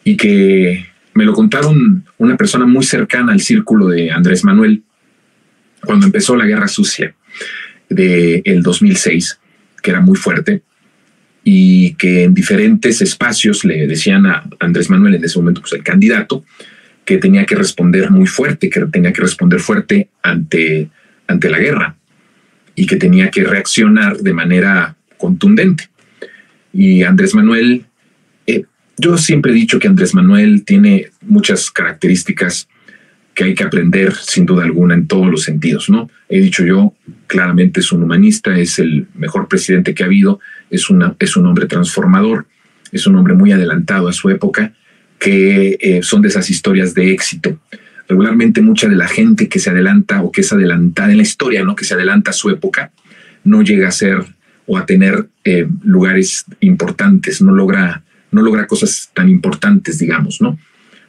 y que me lo contaron una persona muy cercana al círculo de Andrés Manuel cuando empezó la Guerra Sucia del 2006, que era muy fuerte, y que en diferentes espacios le decían a Andrés Manuel, en ese momento pues el candidato, que tenía que responder muy fuerte, que tenía que responder fuerte ante la guerra y que tenía que reaccionar de manera contundente. Y Andrés Manuel, yo siempre he dicho que Andrés Manuel tiene muchas características que hay que aprender sin duda alguna en todos los sentidos, ¿no? He dicho yo, claramente es un humanista, es el mejor presidente que ha habido, es un hombre transformador, es un hombre muy adelantado a su época, que son de esas historias de éxito. Regularmente mucha de la gente que se adelanta o que es adelantada en la historia, ¿no? Que se adelanta a su época, no llega a ser o a tener lugares importantes, no logra cosas tan importantes, digamos, ¿no?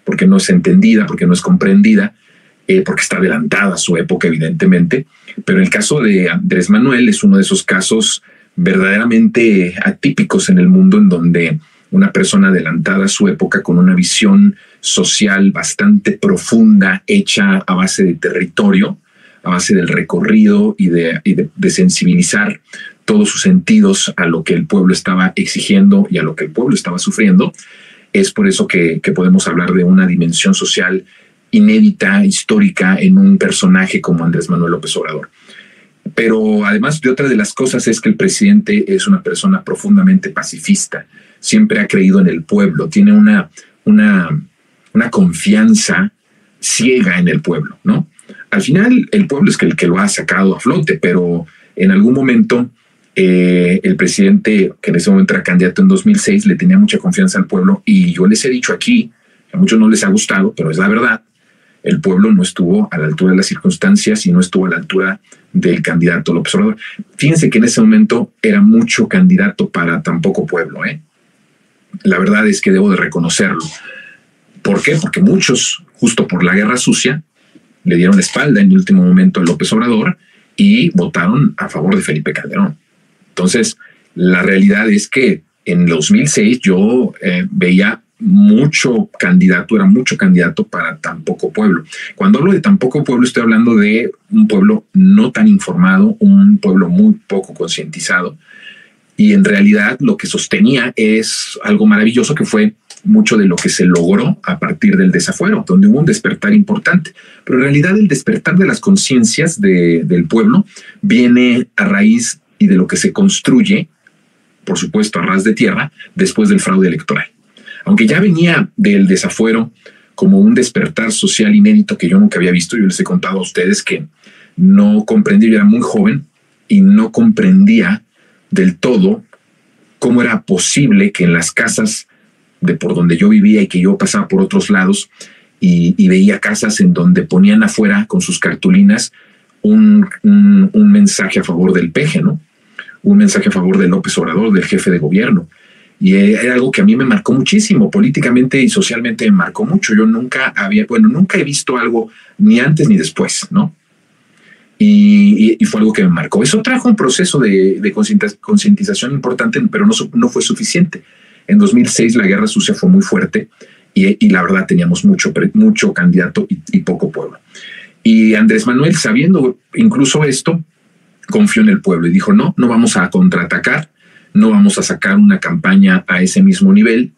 Porque no es entendida, porque no es comprendida, porque está adelantada a su época, evidentemente. Pero el caso de Andrés Manuel es uno de esos casos verdaderamente atípicos en el mundo, en donde una persona adelantada a su época, con una visión social bastante profunda, hecha a base de territorio, a base del recorrido y de sensibilizar todos sus sentidos a lo que el pueblo estaba exigiendo y a lo que el pueblo estaba sufriendo. Es por eso que podemos hablar de una dimensión social inédita, histórica, en un personaje como Andrés Manuel López Obrador. Pero además de otra de las cosas es que el presidente es una persona profundamente pacifista, siempre ha creído en el pueblo, tiene una confianza ciega en el pueblo, ¿no? Al final el pueblo es el que lo ha sacado a flote, pero en algún momento el presidente, que en ese momento era candidato en 2006, le tenía mucha confianza al pueblo, y yo les he dicho aquí, a muchos no les ha gustado, pero es la verdad, el pueblo no estuvo a la altura de las circunstancias y no estuvo a la altura del candidato López Obrador. Fíjense que en ese momento era mucho candidato para tan poco pueblo, ¿eh? La verdad es que debo de reconocerlo. ¿Por qué? Porque muchos, justo por la guerra sucia, le dieron la espalda en el último momento a López Obrador y votaron a favor de Felipe Calderón. Entonces, la realidad es que en 2006 yo veía mucho candidato para tan poco pueblo. Cuando hablo de tan poco pueblo, estoy hablando de un pueblo no tan informado, un pueblo muy poco concientizado. Y en realidad lo que sostenía es algo maravilloso, que fue mucho de lo que se logró a partir del desafuero, donde hubo un despertar importante. Pero en realidad el despertar de las conciencias del pueblo viene a raíz y de lo que se construye, por supuesto, a ras de tierra, después del fraude electoral. Aunque ya venía del desafuero como un despertar social inédito que yo nunca había visto. Yo les he contado a ustedes que no comprendía, yo era muy joven y no comprendía del todo cómo era posible que en las casas de por donde yo vivía, y que yo pasaba por otros lados y veía casas en donde ponían afuera con sus cartulinas un mensaje a favor del PG, ¿no? Un mensaje a favor de López Obrador, del jefe de gobierno. Y era algo que a mí me marcó muchísimo, políticamente y socialmente me marcó mucho. Yo nunca he visto algo ni antes ni después, ¿no? Y fue algo que me marcó. Eso trajo un proceso de concientización importante, pero no fue suficiente. En 2006 la guerra sucia fue muy fuerte y la verdad teníamos mucho candidato y poco pueblo. Y Andrés Manuel, sabiendo incluso esto, confió en el pueblo y dijo, no vamos a contraatacar, no vamos a sacar una campaña a ese mismo nivel,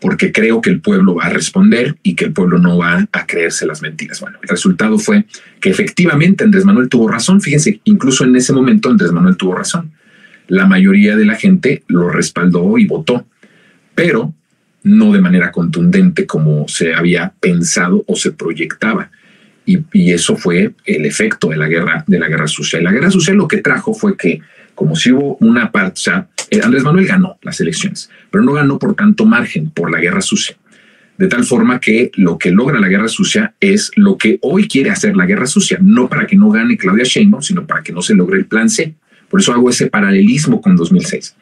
porque creo que el pueblo va a responder y que el pueblo no va a creerse las mentiras. Bueno, el resultado fue que efectivamente Andrés Manuel tuvo razón. Fíjense, incluso en ese momento Andrés Manuel tuvo razón. La mayoría de la gente lo respaldó y votó, pero no de manera contundente como se había pensado o se proyectaba. Y eso fue el efecto de la guerra sucia. Y la guerra sucia lo que trajo fue que, como si hubo una parte, o sea, Andrés Manuel ganó las elecciones, pero no ganó por tanto margen, por la guerra sucia. De tal forma que lo que logra la guerra sucia es lo que hoy quiere hacer la guerra sucia, no para que no gane Claudia Sheinbaum, sino para que no se logre el plan C. Por eso hago ese paralelismo con 2006.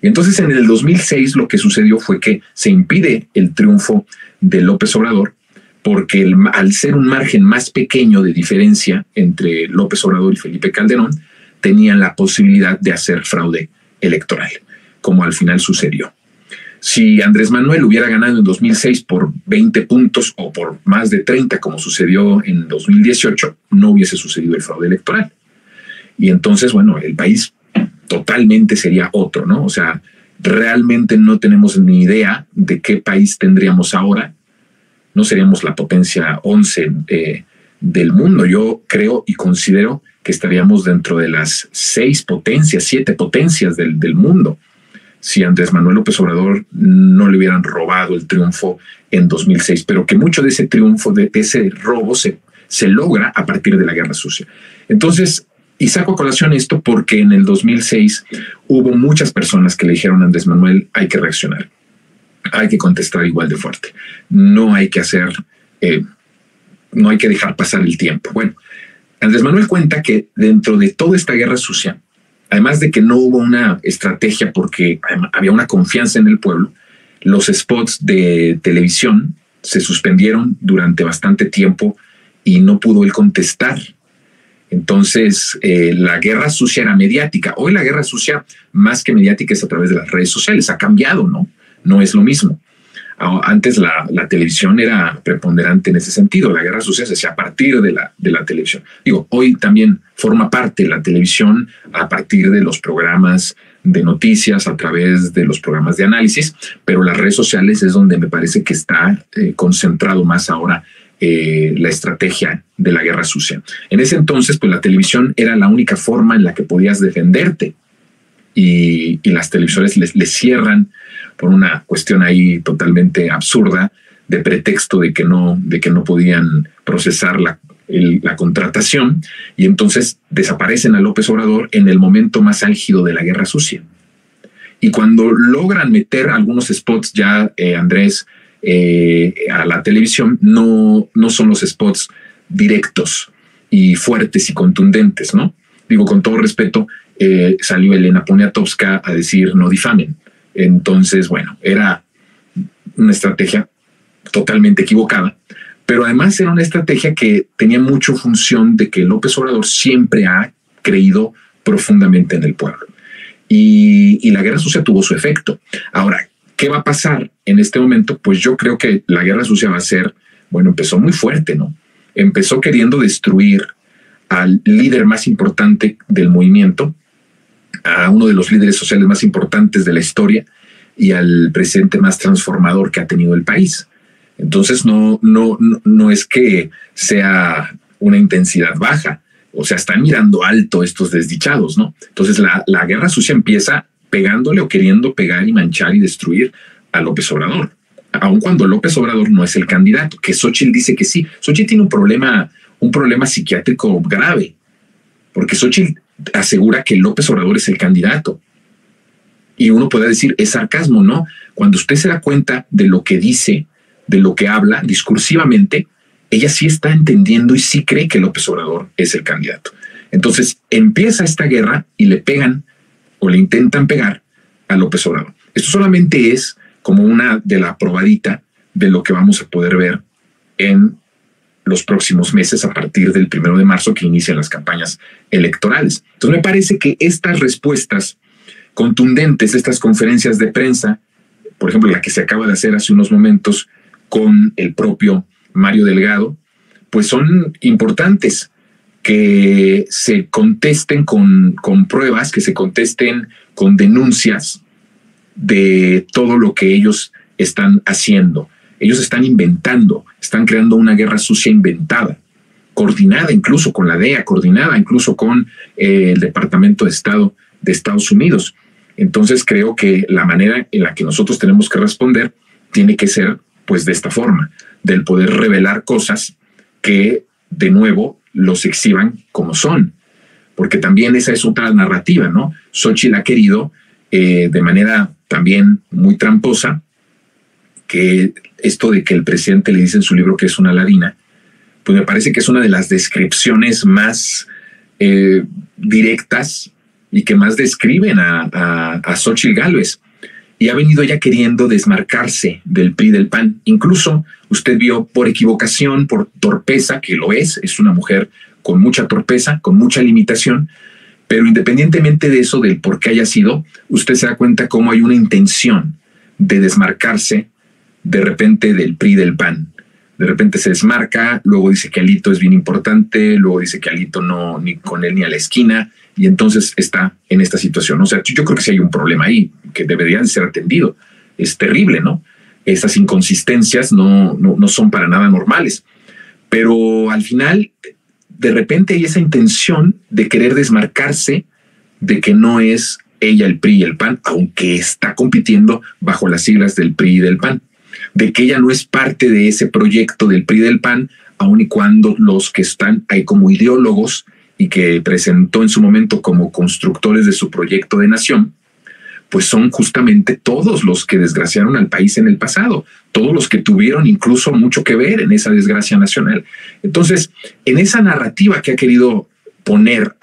Y entonces en el 2006 lo que sucedió fue que se impide el triunfo de López Obrador, porque al ser un margen más pequeño de diferencia entre López Obrador y Felipe Calderón, tenían la posibilidad de hacer fraude electoral, como al final sucedió. Si Andrés Manuel hubiera ganado en 2006 por 20 puntos o por más de 30, como sucedió en 2018, no hubiese sucedido el fraude electoral. Y entonces, bueno, el país totalmente sería otro, ¿no? O sea, realmente no tenemos ni idea de qué país tendríamos ahora. No seríamos la potencia 11 del mundo. Yo creo y considero que estaríamos dentro de las 6 potencias, 7 potencias del mundo, si Andrés Manuel López Obrador no le hubieran robado el triunfo en 2006, pero que mucho de ese triunfo, de ese robo, se logra a partir de la guerra sucia. Entonces, y saco a colación esto porque en el 2006 hubo muchas personas que le dijeron a Andrés Manuel, hay que reaccionar, hay que contestar igual de fuerte, no hay que hacer, no hay que dejar pasar el tiempo. Bueno, Andrés Manuel cuenta que dentro de toda esta guerra sucia, además de que no hubo una estrategia porque había una confianza en el pueblo, los spots de televisión se suspendieron durante bastante tiempo y no pudo él contestar. Entonces, la guerra sucia era mediática. Hoy la guerra sucia, más que mediática, es a través de las redes sociales. Ha cambiado, ¿no? No es lo mismo. Antes la televisión era preponderante en ese sentido. La guerra sucia se hacía a partir de la televisión. Digo, hoy también forma parte la televisión a partir de los programas de noticias, a través de los programas de análisis, pero las redes sociales es donde me parece que está concentrado más ahora la estrategia de la guerra sucia. En ese entonces, pues la televisión era la única forma en la que podías defenderte y las televisoras les cierran por una cuestión ahí totalmente absurda de pretexto de que no podían procesar la contratación y entonces desaparecen a López Obrador en el momento más álgido de la guerra sucia. Y cuando logran meter algunos spots ya, Andrés, a la televisión, no son los spots directos y fuertes y contundentes, ¿no? Digo, con todo respeto, salió Elena Poniatowska a decir no difamen. Entonces, bueno, era una estrategia totalmente equivocada, pero además era una estrategia que tenía mucho función de que López Obrador siempre ha creído profundamente en el pueblo. Y la guerra sucia tuvo su efecto. Ahora, ¿qué va a pasar en este momento? Pues yo creo que la guerra sucia va a ser, bueno, empezó muy fuerte, ¿no? Empezó queriendo destruir al líder más importante del movimiento, a uno de los líderes sociales más importantes de la historia y al presidente más transformador que ha tenido el país. Entonces no es que sea una intensidad baja, o sea, están mirando alto estos desdichados, ¿no? Entonces la guerra sucia empieza pegándole o queriendo pegar y manchar y destruir a López Obrador, aun cuando López Obrador no es el candidato, que Xóchitl dice que sí. Xóchitl tiene un problema psiquiátrico grave, porque Xóchitl asegura que López Obrador es el candidato. Y uno puede decir, es sarcasmo, ¿no? Cuando usted se da cuenta de lo que dice, de lo que habla discursivamente, ella sí está entendiendo y sí cree que López Obrador es el candidato. Entonces empieza esta guerra y le pegan o le intentan pegar a López Obrador. Esto solamente es como una de la probadita de lo que vamos a poder ver en los próximos meses a partir del 1 de marzo que inician las campañas electorales. Entonces me parece que estas respuestas contundentes, estas conferencias de prensa, por ejemplo, la que se acaba de hacer hace unos momentos con el propio Mario Delgado, pues son importantes, que se contesten con pruebas, que se contesten con denuncias de todo lo que ellos están haciendo. Ellos están inventando, están creando una guerra sucia inventada, coordinada incluso con la DEA, coordinada incluso con el Departamento de Estado de Estados Unidos. Entonces creo que la manera en la que nosotros tenemos que responder tiene que ser pues de esta forma, del poder revelar cosas que de nuevo los exhiban como son, porque también esa es otra narrativa, ¿no? Xóchitl ha querido de manera también muy tramposa que esto de que el presidente le dice en su libro que es una ladina, pues me parece que es una de las descripciones más directas y que más describen a Xóchitl Gálvez. Y ha venido ella queriendo desmarcarse del PRI, del PAN. Incluso usted vio por equivocación, por torpeza, que lo es una mujer con mucha torpeza, con mucha limitación, pero independientemente de eso, del por qué haya sido, usted se da cuenta cómo hay una intención de desmarcarse de repente del PRI del PAN. De repente se desmarca, luego dice que Alito es bien importante, luego dice que Alito no, ni con él ni a la esquina, y entonces está en esta situación. O sea, yo creo que sí hay un problema ahí que debería de ser atendido. Es terrible, ¿no? Esas inconsistencias no son para nada normales. Pero al final, de repente hay esa intención de querer desmarcarse de que no es ella el PRI y el PAN, aunque está compitiendo bajo las siglas del PRI y del PAN, de que ella no es parte de ese proyecto del PRI y del PAN, aun y cuando los que están ahí como ideólogos y que presentó en su momento como constructores de su proyecto de nación, pues son justamente todos los que desgraciaron al país en el pasado, todos los que tuvieron incluso mucho que ver en esa desgracia nacional. Entonces, en esa narrativa que ha querido poner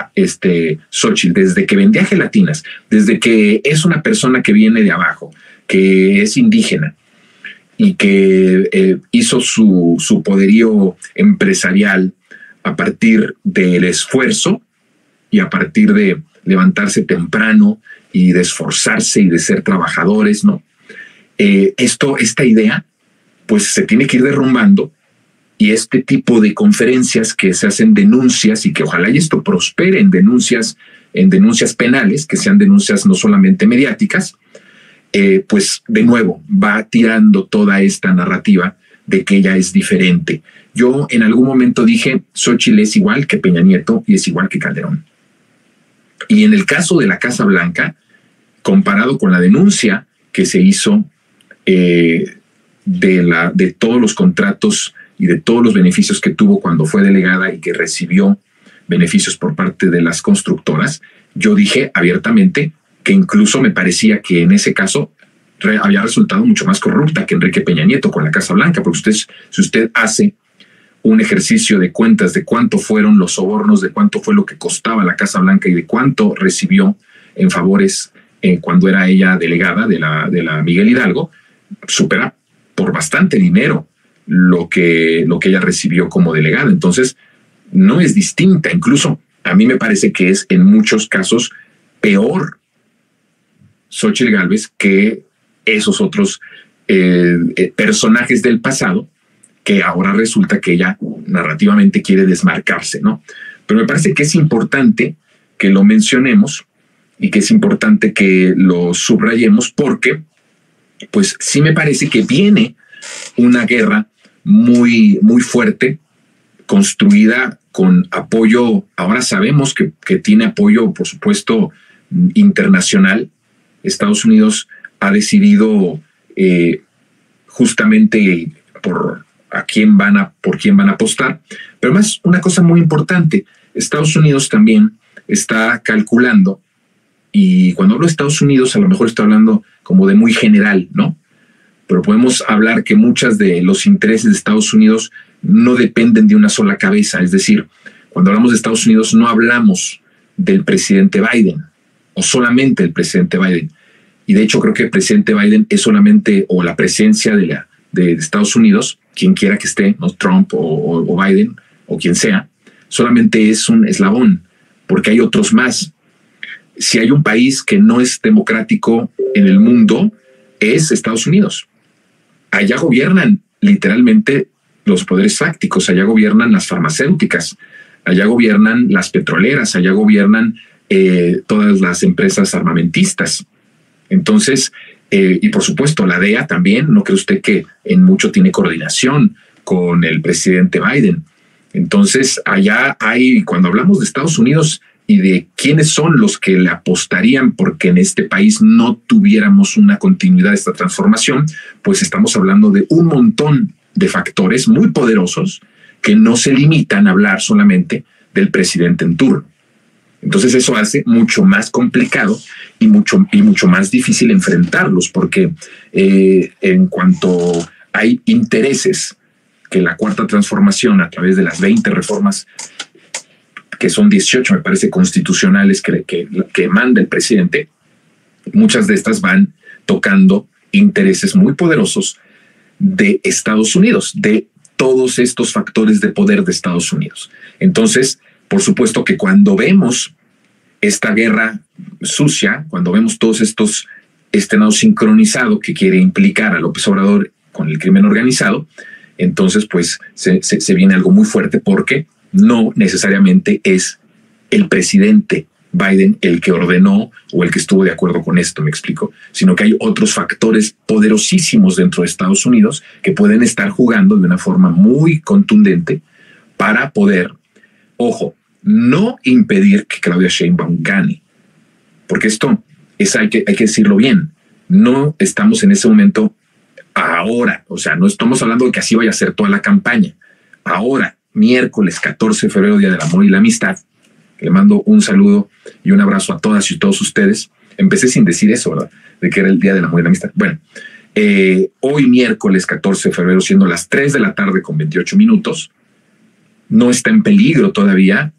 Xóchitl, desde que vendía gelatinas, desde que es una persona que viene de abajo, que es indígena y que hizo su poderío empresarial a partir del esfuerzo y a partir de levantarse temprano y de esforzarse y de ser trabajadores, ¿no? Esta idea, pues se tiene que ir derrumbando, y este tipo de conferencias que se hacen denuncias, y que ojalá y esto prospere en denuncias penales, que sean denuncias no solamente mediáticas, pues de nuevo va tirando toda esta narrativa de que ella es diferente. Yo en algún momento dije, Xóchitl es igual que Peña Nieto y es igual que Calderón. Y en el caso de la Casa Blanca, comparado con la denuncia que se hizo de todos los contratos y de todos los beneficios que tuvo cuando fue delegada y que recibió beneficios por parte de las constructoras, yo dije abiertamente que incluso me parecía que en ese caso había resultado mucho más corrupta que Enrique Peña Nieto con la Casa Blanca, porque si usted hace un ejercicio de cuentas de cuánto fueron los sobornos, de cuánto fue lo que costaba la Casa Blanca y de cuánto recibió en favores cuando era ella delegada de la Miguel Hidalgo, supera por bastante dinero lo que ella recibió como delegada. Entonces, no es distinta. Incluso a mí me parece que es en muchos casos peor Xóchitl Gálvez que esos otros personajes del pasado, que ahora resulta que ella narrativamente quiere desmarcarse, ¿no? Pero me parece que es importante que lo mencionemos y que es importante que lo subrayemos, porque pues sí me parece que viene una guerra muy, muy fuerte, construida con apoyo. Ahora sabemos que tiene apoyo, por supuesto, internacional. Estados Unidos ha decidido justamente por quién van a apostar. Pero más, una cosa muy importante, Estados Unidos también está calculando, y cuando hablo de Estados Unidos a lo mejor estoy hablando como de muy general, ¿no? Pero podemos hablar que muchas de los intereses de Estados Unidos no dependen de una sola cabeza. Es decir, cuando hablamos de Estados Unidos no hablamos del presidente Biden o solamente del presidente Biden. Y de hecho creo que el presidente Biden es solamente, o la presencia de Estados Unidos, quien quiera que esté, ¿no? Trump o Biden o quien sea, solamente es un eslabón, porque hay otros más. Si hay un país que no es democrático en el mundo, es Estados Unidos. Allá gobiernan literalmente los poderes fácticos, allá gobiernan las farmacéuticas, allá gobiernan las petroleras, allá gobiernan todas las empresas armamentistas. Entonces, y por supuesto la DEA también, ¿no cree usted que en mucho tiene coordinación con el presidente Biden? Entonces, allá hay, cuando hablamos de Estados Unidos y de quiénes son los que le apostarían porque en este país no tuviéramos una continuidad de esta transformación, pues estamos hablando de un montón de factores muy poderosos que no se limitan a hablar solamente del presidente en turno. Entonces eso hace mucho más complicado y mucho más difícil enfrentarlos, porque en cuanto hay intereses que la Cuarta Transformación, a través de las 20 reformas, que son 18, me parece, constitucionales que manda el presidente, muchas de estas van tocando intereses muy poderosos de Estados Unidos, de todos estos factores de poder de Estados Unidos. Entonces, por supuesto que cuando vemos esta guerra sucia, cuando vemos todos estos Nado sincronizado que quiere implicar a López Obrador con el crimen organizado, entonces pues se viene algo muy fuerte, porque no necesariamente es el presidente Biden el que ordenó o el que estuvo de acuerdo con esto, me explico, sino que hay otros factores poderosísimos dentro de Estados Unidos que pueden estar jugando de una forma muy contundente para poder, ojo, no impedir que Claudia Sheinbaum gane, porque esto hay que decirlo bien, no estamos en ese momento ahora, o sea, no estamos hablando de que así vaya a ser toda la campaña. Ahora, miércoles 14 de febrero, Día del Amor y la Amistad, le mando un saludo y un abrazo a todas y todos ustedes. Empecé sin decir eso, ¿verdad? De que era el Día del Amor y la Amistad. Bueno, hoy miércoles 14 de febrero, siendo las 3 de la tarde con 28 minutos, no está en peligro todavía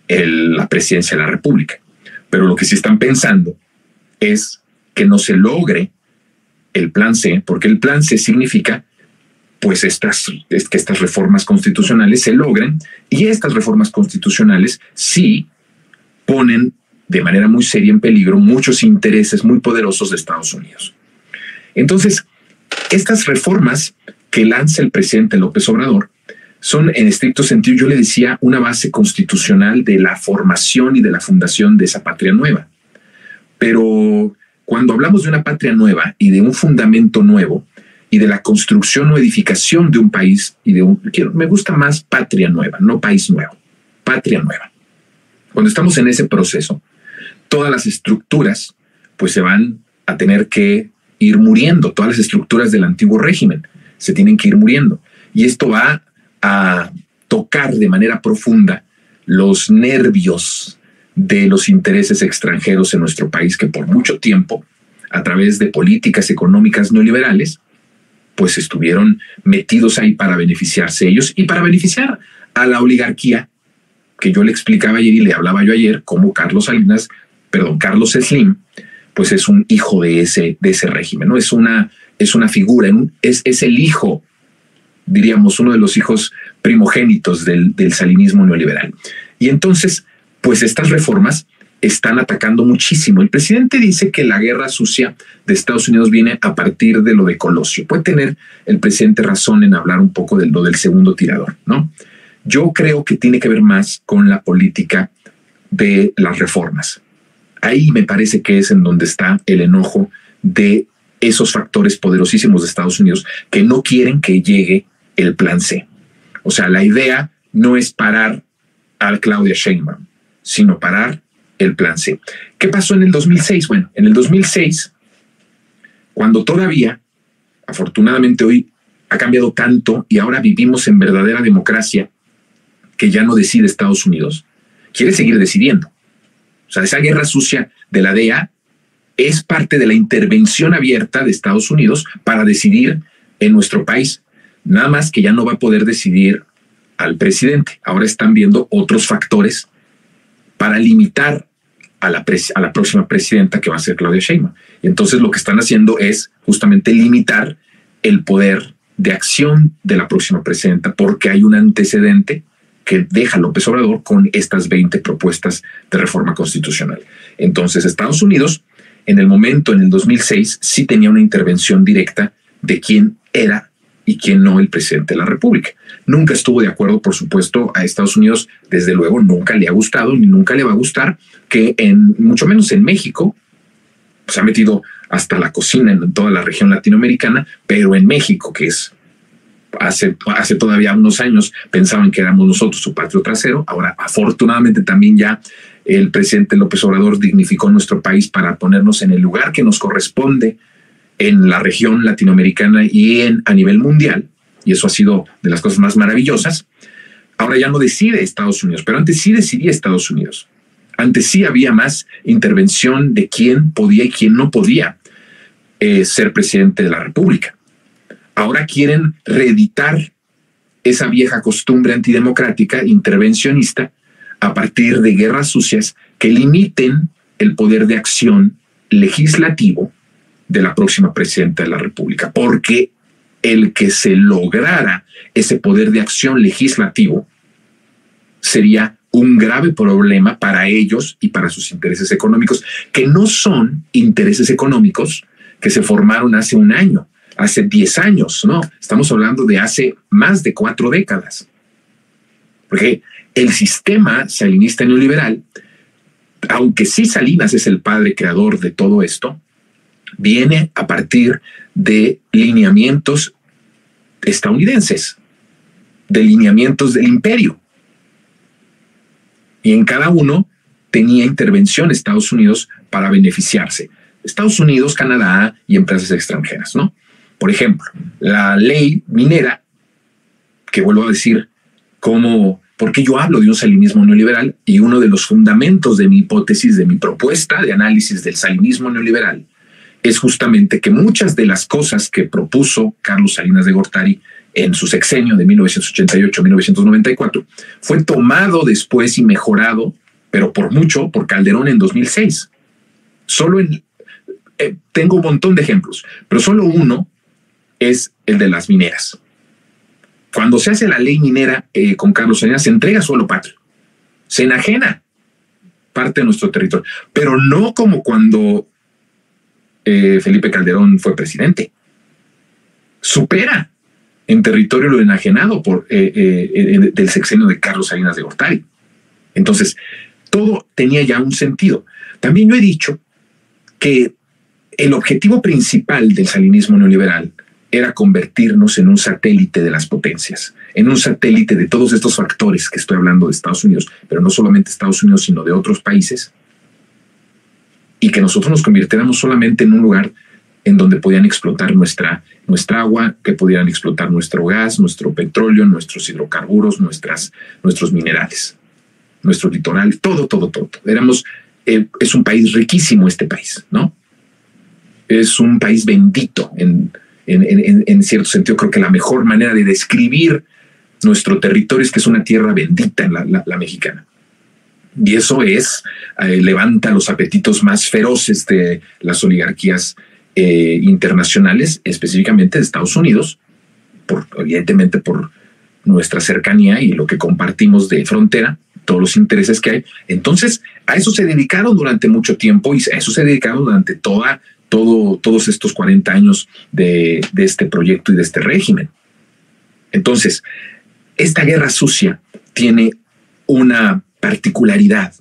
la presidencia de la República. Pero lo que sí están pensando es que no se logre el plan C, porque el plan C significa pues que estas reformas constitucionales se logren, y estas reformas constitucionales sí ponen de manera muy seria en peligro muchos intereses muy poderosos de Estados Unidos. Entonces, estas reformas que lanza el presidente López Obrador son, en estricto sentido, yo le decía, una base constitucional de la formación y de la fundación de esa patria nueva. Pero cuando hablamos de una patria nueva y de un fundamento nuevo y de la construcción o edificación de un país y me gusta más patria nueva, no país nuevo, patria nueva. Cuando estamos en ese proceso, todas las estructuras pues se van a tener que ir muriendo, todas las estructuras del antiguo régimen se tienen que ir muriendo, y esto va a tocar de manera profunda los nervios de los intereses extranjeros en nuestro país, que por mucho tiempo, a través de políticas económicas neoliberales, pues estuvieron metidos ahí para beneficiarse ellos y para beneficiar a la oligarquía, que yo le explicaba ayer y le hablaba yo ayer, como Carlos Slim, pues es un hijo de ese régimen, ¿no? Es una figura, es el hijo, diríamos, uno de los hijos primogénitos del salinismo neoliberal. Y entonces, pues estas reformas están atacando muchísimo. El presidente dice que la guerra sucia de Estados Unidos viene a partir de lo de Colosio. Puede tener el presidente razón en hablar un poco de lo del segundo tirador, ¿no? Yo creo que tiene que ver más con la política de las reformas. Ahí me parece que es en donde está el enojo de esos factores poderosísimos de Estados Unidos que no quieren que llegue el plan C. O sea, la idea no es parar a Claudia Sheinbaum, sino parar el plan C. ¿Qué pasó en el 2006? Bueno, en el 2006, cuando todavía, afortunadamente hoy ha cambiado tanto y ahora vivimos en verdadera democracia, que ya no decide Estados Unidos, quiere seguir decidiendo. O sea, esa guerra sucia de la DEA es parte de la intervención abierta de Estados Unidos para decidir en nuestro país. Nada más que ya no va a poder decidir al presidente. Ahora están viendo otros factores para limitar a la próxima presidenta, que va a ser Claudia Sheinbaum. Y entonces lo que están haciendo es justamente limitar el poder de acción de la próxima presidenta, porque hay un antecedente que deja López Obrador con estas 20 propuestas de reforma constitucional. Entonces Estados Unidos, en el 2006, sí tenía una intervención directa de quién era y quién no el presidente de la República. Nunca estuvo de acuerdo, por supuesto, a Estados Unidos, desde luego nunca le ha gustado ni nunca le va a gustar que mucho menos en México, se ha metido hasta la cocina en toda la región latinoamericana, pero en México, que es hace todavía unos años pensaban que éramos nosotros su patrio trasero, ahora afortunadamente también ya el presidente López Obrador dignificó nuestro país para ponernos en el lugar que nos corresponde en la región latinoamericana y a nivel mundial, y eso ha sido de las cosas más maravillosas. Ahora ya no decide Estados Unidos, pero antes sí decidía Estados Unidos. Antes sí había más intervención de quién podía y quién no podía ser presidente de la República. Ahora quieren reeditar esa vieja costumbre antidemocrática, intervencionista, a partir de guerras sucias que limiten el poder de acción legislativo de la próxima presidenta de la República, porque el que se lograra ese poder de acción legislativo sería un grave problema para ellos y para sus intereses económicos, que no son intereses económicos que se formaron hace un año, hace 10 años, ¿no? Estamos hablando de hace más de 4 décadas. Porque el sistema salinista neoliberal, aunque sí Salinas es el padre creador de todo esto, viene a partir de lineamientos estadounidenses, de lineamientos del imperio. Y en cada uno tenía intervención Estados Unidos para beneficiarse. Estados Unidos, Canadá y empresas extranjeras, ¿no? Por ejemplo, la ley minera, que vuelvo a decir, porque yo hablo de un salinismo neoliberal y uno de los fundamentos de mi hipótesis, de mi propuesta de análisis del salinismo neoliberal, es justamente que muchas de las cosas que propuso Carlos Salinas de Gortari en su sexenio de 1988-1994 fue tomado después y mejorado, pero por mucho, por Calderón en 2006. Tengo un montón de ejemplos, pero solo uno es el de las mineras. Cuando se hace la ley minera con Carlos Salinas, se entrega suelo patrio, se enajena parte de nuestro territorio, pero no como cuando Felipe Calderón fue presidente. Supera en territorio lo enajenado del sexenio de Carlos Salinas de Gortari. Entonces, todo tenía ya un sentido. También yo he dicho que el objetivo principal del salinismo neoliberal era convertirnos en un satélite de las potencias, en un satélite de todos estos factores que estoy hablando de Estados Unidos, pero no solamente Estados Unidos, sino de otros países, y que nosotros nos convirtiéramos solamente en un lugar en donde podían explotar nuestra agua, que pudieran explotar nuestro gas, nuestro petróleo, nuestros hidrocarburos, nuestros minerales, nuestro litoral, todo. Es un país riquísimo este país, ¿no? Es un país bendito en cierto sentido. Creo que la mejor manera de describir nuestro territorio es que es una tierra bendita, la mexicana. Y eso levanta los apetitos más feroces de las oligarquías internacionales, específicamente de Estados Unidos, evidentemente por nuestra cercanía y lo que compartimos de frontera, todos los intereses que hay. Entonces, a eso se dedicaron durante mucho tiempo y a eso se dedicaron durante todos estos 40 años de este proyecto y de este régimen. Entonces, esta guerra sucia tiene una particularidad,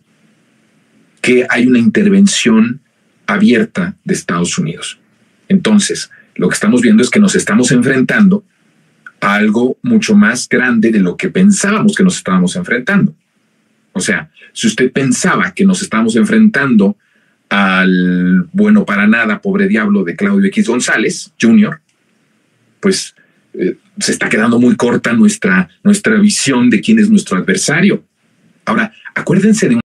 que hay una intervención abierta de Estados Unidos. Entonces, lo que estamos viendo es que nos estamos enfrentando a algo mucho más grande de lo que pensábamos que nos estábamos enfrentando. O sea, si usted pensaba que nos estábamos enfrentando al bueno para nada, pobre diablo de Claudio X González Jr., pues se está quedando muy corta nuestra visión de quién es nuestro adversario. Ahora, acuérdense de